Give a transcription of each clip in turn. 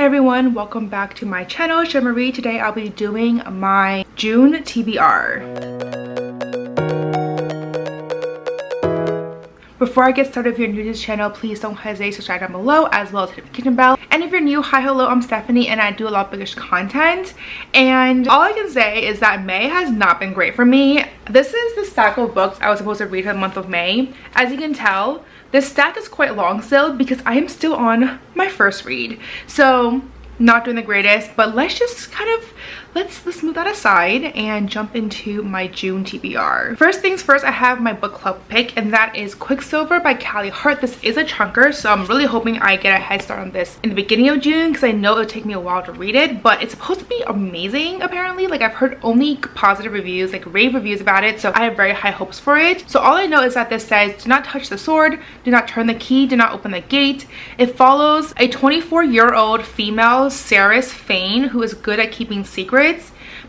everyone, welcome back to my channel, Shamarie. Today I'll be doing my June TBR. Before I get started, if you're new to this channel, please don't hesitate to subscribe down below, as well as hit the notification bell. And if you're new, hi, hello, I'm Stephanie and I do a lot of Bookish content. And all I can say is that May has not been great for me. This is the stack of books I was supposed to read for the month of May. As you can tell, this stack is quite long still because I am still on my first read. So not doing the greatest, but let's just kind of let's move that aside and jump into my June TBR. First things first, I have my book club pick, and that is Quicksilver by Callie Hart. This is a chunker, so I'm really hoping I get a head start on this in the beginning of June because I know it'll take me a while to read it, but it's supposed to be amazing apparently. Like, I've heard only positive reviews, like rave reviews about it, so I have very high hopes for it. So all I know is that this says, do not touch the sword, do not turn the key, do not open the gate. It follows a 24-year-old female, Ceres Fane, who is good at keeping secrets,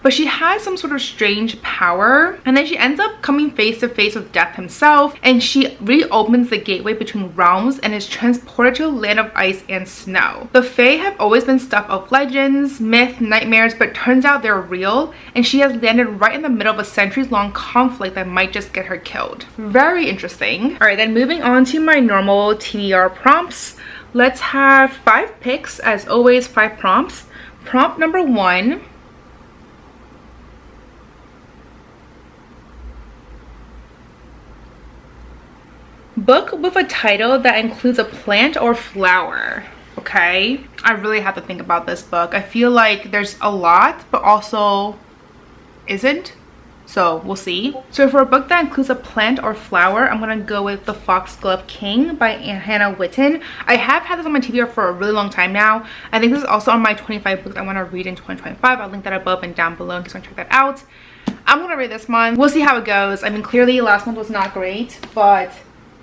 but she has some sort of strange power, and then she ends up coming face to face with death himself, and she reopens the gateway between realms and is transported to a land of ice and snow. The Fae have always been stuff of legends, myth, nightmares, but turns out they're real, and she has landed right in the middle of a centuries-long conflict that might just get her killed. Very interesting. All right, then moving on to my normal TBR prompts. Let's have 5 picks, as always, 5 prompts. Prompt number 1. Book with a title that includes a plant or flower. Okay, I really have to think about this book. I feel like there's a lot, but also isn't. So we'll see. So for a book that includes a plant or flower, I'm gonna go with The Foxglove King by Hannah Whitten. I have had this on my TBR for a really long time now. I think this is also on my 25 books I want to read in 2025. I'll link that above and down below in case you want to check that out. I'm gonna read this month. We'll see how it goes. I mean, clearly last month was not great, but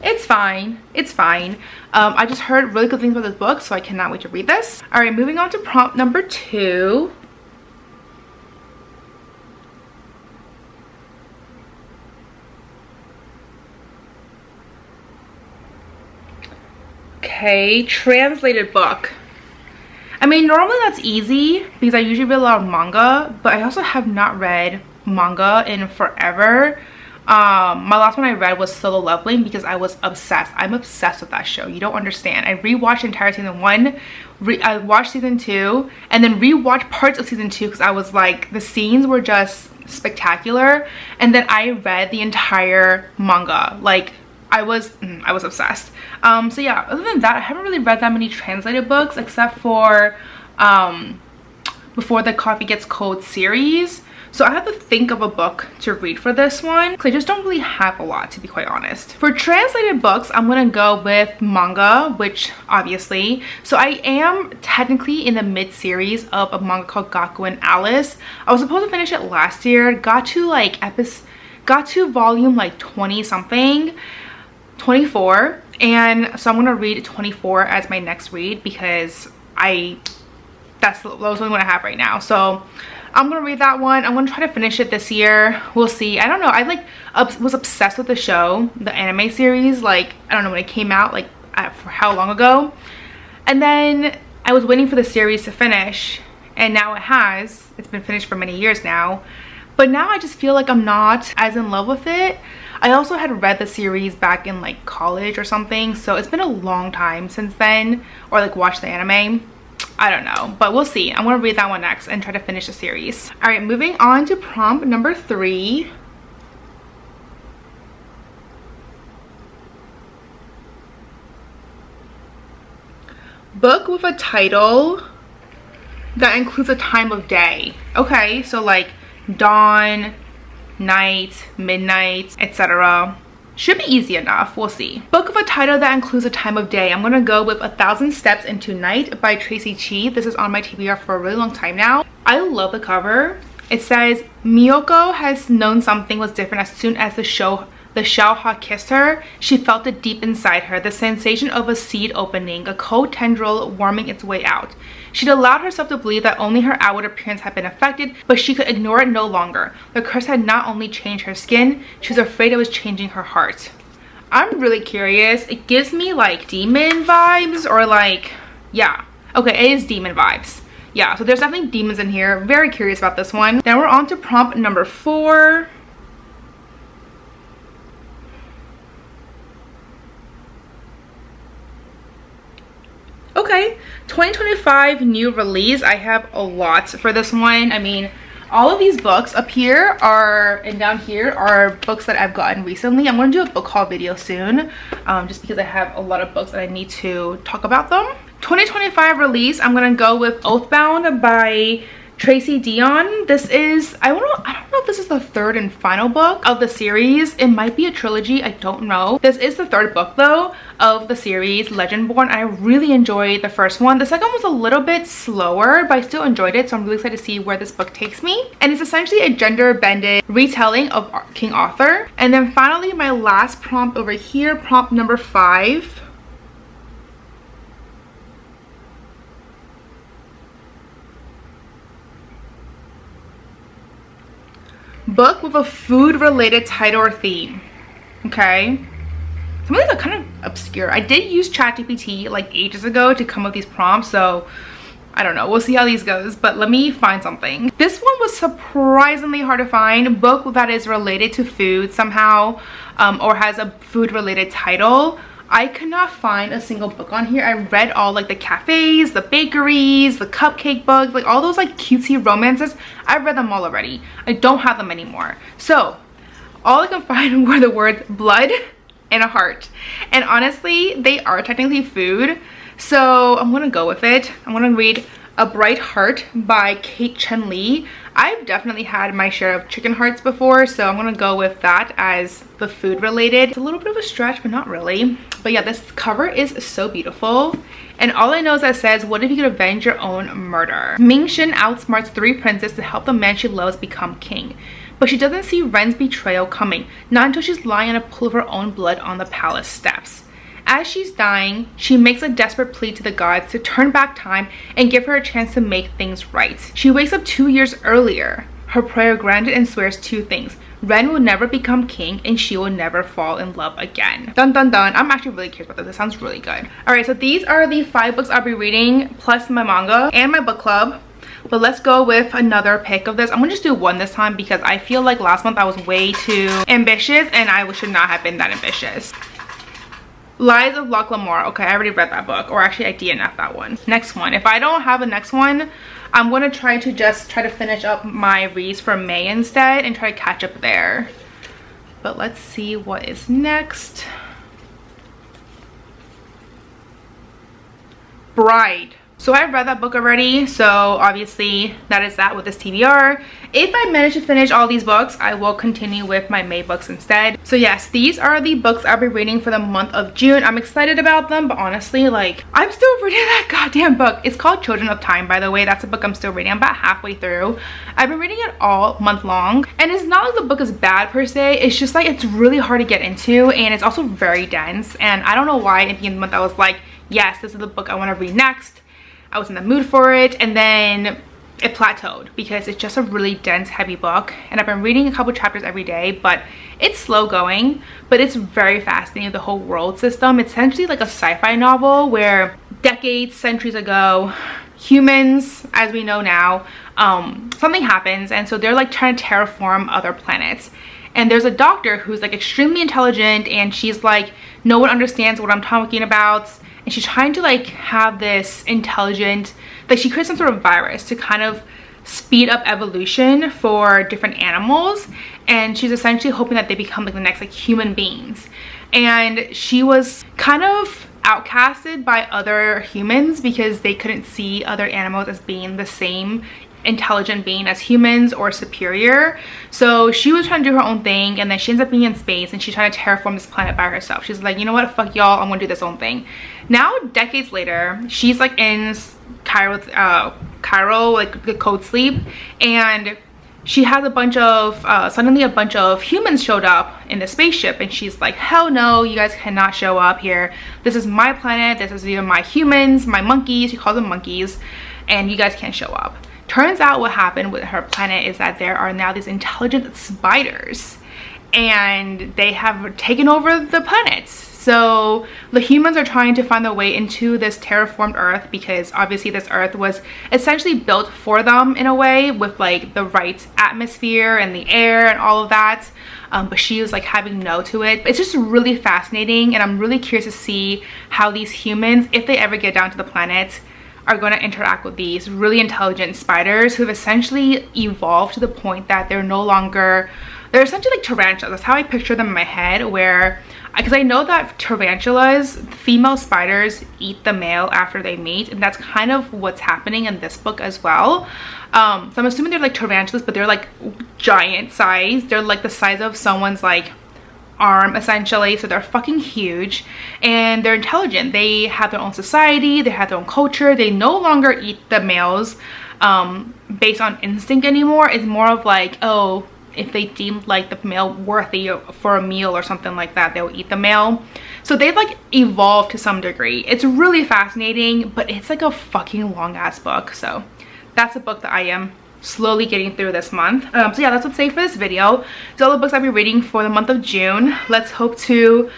it's fine. It's fine. I just heard really good things about this book, so I cannot wait to read this. All right, moving on to prompt number 2. Okay, translated book. I mean, normally that's easy because I usually read a lot of manga, but I also have not read manga in forever. My last one I read was Solo Leveling because I was obsessed. I'm obsessed with that show. You don't understand. I rewatched the entire season 1. I watched season 2 and then rewatched parts of season 2 because I was like, the scenes were just spectacular. And then I read the entire manga. Like, I was obsessed. So yeah, other than that, I haven't really read that many translated books except for Before the Coffee Gets Cold series. So I have to think of a book to read for this one because I just don't really have a lot, to be quite honest. For translated books, I'm gonna go with manga, which obviously. So I am technically in the mid-series of a manga called Gaku and Alice. I was supposed to finish it last year. Got to volume like 20 something, 24. And so I'm gonna read 24 as my next read because that's the only one I have right now. So I'm gonna read that one. I'm gonna try to finish it this year. We'll see. I don't know. I was obsessed with the show, the anime series. Like, I don't know when it came out, like for how long ago. And then I was waiting for the series to finish, and now it has. It's been finished for many years now. But now I just feel like I'm not as in love with it. I also had read the series back in like college or something, so it's been a long time since then, or like watched the anime. I don't know, but we'll see. I'm gonna read that one next and try to finish the series. All right, moving on to prompt number 3. Book with a title that includes a time of day. Okay, so like dawn, night, midnight, etc. Should be easy enough. We'll see. Book of a title that includes a time of day. I'm gonna go with 1,000 Steps into Night by Tracy Chee. This is on my TBR for a really long time now. I love the cover. It says, Miyoko has known something was different as soon as the Xiaohua kissed her. She felt it deep inside her, the sensation of a seed opening, a cold tendril warming its way out. She'd allowed herself to believe that only her outward appearance had been affected, but she could ignore it no longer. The curse had not only changed her skin, she was afraid it was changing her heart. I'm really curious. It gives me like demon vibes, or like, yeah. Okay, it is demon vibes. Yeah, so there's definitely demons in here. Very curious about this one. Then we're on to prompt number 4. Okay, 2025 new release. I have a lot for this one. I mean, all of these books up here are, and down here are books that I've gotten recently. I'm going to do a book haul video soon, just because I have a lot of books that I need to talk about them. 2025 release, I'm going to go with Oathbound by Tracy Deonn. This is, I don't know if this is the 3rd and final book of the series. It might be a trilogy, I don't know. This is the 3rd book though of the series Legendborn. I really enjoyed the first one. The second was a little bit slower, but I still enjoyed it, so I'm really excited to see where this book takes me. And it's essentially a gender-bended retelling of King Arthur. And then finally, my last prompt over here, prompt number 5. Book with a food related title or theme. Okay, some of these are kind of obscure. I did use ChatGPT like ages ago to come up with these prompts, so I don't know, we'll see how these goes, but let me find something. This one was surprisingly hard to find. A book that is related to food somehow, or has a food related title. I could not find a single book on here. I read all like the cafes, the bakeries, the cupcake books, like all those like cutesy romances. I read them all already. I don't have them anymore. So all I can find were the words blood and a heart. And honestly, they are technically food. So I'm gonna go with it. I'm gonna read A Bright Heart by Kate Chen Lee. I've definitely had my share of chicken hearts before, so I'm gonna go with that as the food related. It's a little bit of a stretch, but not really. But yeah, this cover is so beautiful. And all I know is that it says, what if you could avenge your own murder? Ming Xin outsmarts 3 princes to help the man she loves become king. But she doesn't see Ren's betrayal coming, not until she's lying in a pool of her own blood on the palace steps. As she's dying, she makes a desperate plea to the gods to turn back time and give her a chance to make things right. She wakes up 2 years earlier, her prayer granted, and swears 2 things. Ren will never become king and she will never fall in love again. Dun dun dun. I'm actually really curious about this. This sounds really good. Alright, so these are the 5 books I'll be reading, plus my manga and my book club. But let's go with another pick of this. I'm gonna just do one this time because I feel like last month I was way too ambitious and I should not have been that ambitious. Lies of Locke Lamore. Okay, I already read that book, or actually I DNF'd that one. Next one. If I don't have a next one, I'm gonna try to finish up my reads for May instead and try to catch up there. But let's see what is next. Bride. So I read that book already, so obviously that is that with this TBR. If I manage to finish all these books, I will continue with my May books instead. So yes, these are the books I'll be reading for the month of June. I'm excited about them, but honestly, like, I'm still reading that goddamn book. It's called Children of Time, by the way. That's a book I'm still reading. I'm about halfway through. I've been reading it all month long, and it's not like the book is bad per se. It's just like it's really hard to get into, and it's also very dense. And I don't know why at the end of the month I was like, yes, this is the book I want to read next. I was in the mood for it, and then it plateaued because it's just a really dense, heavy book. And I've been reading a couple chapters every day, but it's slow going, but it's very fascinating, the whole world system. It's essentially like a sci-fi novel where decades, centuries ago, humans, as we know now, something happens, and so they're like trying to terraform other planets. And there's a doctor who's like extremely intelligent, and she's like, no one understands what I'm talking about. And she's trying to like have this intelligent, like she creates some sort of virus to kind of speed up evolution for different animals. And she's essentially hoping that they become like the next like human beings. And she was kind of outcasted by other humans because they couldn't see other animals as being the same intelligent being as humans or superior. So she was trying to do her own thing, and then she ends up being in space and she's trying to terraform this planet by herself. She's like, you know what, fuck y'all, I'm gonna do this own thing. Now decades later, she's like in Cairo, like the code sleep, and she has a bunch of suddenly a bunch of humans showed up in the spaceship, and she's like, hell no, you guys cannot show up here. This is my planet. This is either my humans, my monkeys, she calls them monkeys, and you guys can't show up. Turns out what happened with her planet is that there are now these intelligent spiders, and they have taken over the planets. So the humans are trying to find their way into this terraformed Earth, because obviously this Earth was essentially built for them in a way, with like the right atmosphere and the air and all of that. But she was like having no to it. It's just really fascinating, and I'm really curious to see how these humans, if they ever get down to the planet, are going to interact with these really intelligent spiders who have essentially evolved to the point that they're no longer, they're essentially like tarantulas. That's how I picture them in my head, where, because I know that tarantulas, female spiders, eat the male after they mate, and that's kind of what's happening in this book as well. So I'm assuming they're like tarantulas, but they're like giant size. They're like the size of someone's like arm essentially, so they're fucking huge, and they're intelligent. They have their own society, they have their own culture. They no longer eat the males based on instinct anymore. It's more of like, oh, if they deemed like the male worthy for a meal or something like that, they'll eat the male. So they've like evolved to some degree. It's really fascinating, but it's like a fucking long ass book. So that's a book that I am slowly getting through this month. So yeah, that's what's safe for this video. So all the books I'll be reading for the month of June. Let's hope to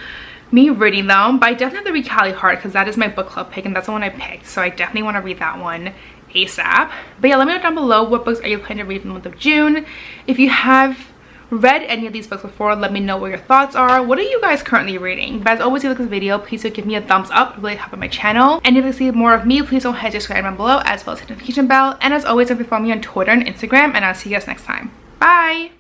me reading them. But I definitely have to read Callie Hart, because that is my book club pick and that's the one I picked. So I definitely want to read that one ASAP. But yeah, let me know down below, what books are you planning to read in the month of June? If you have read any of these books before, let me know what your thoughts are. What are you guys currently reading? But as always, if you like this video, please do give me a thumbs up. It really helps out my channel. And if you see more of me, please don't hesitate to subscribe down below, as well as hit the notification bell. And as always, don't forget to follow me on Twitter and Instagram, and I'll see you guys next time. Bye.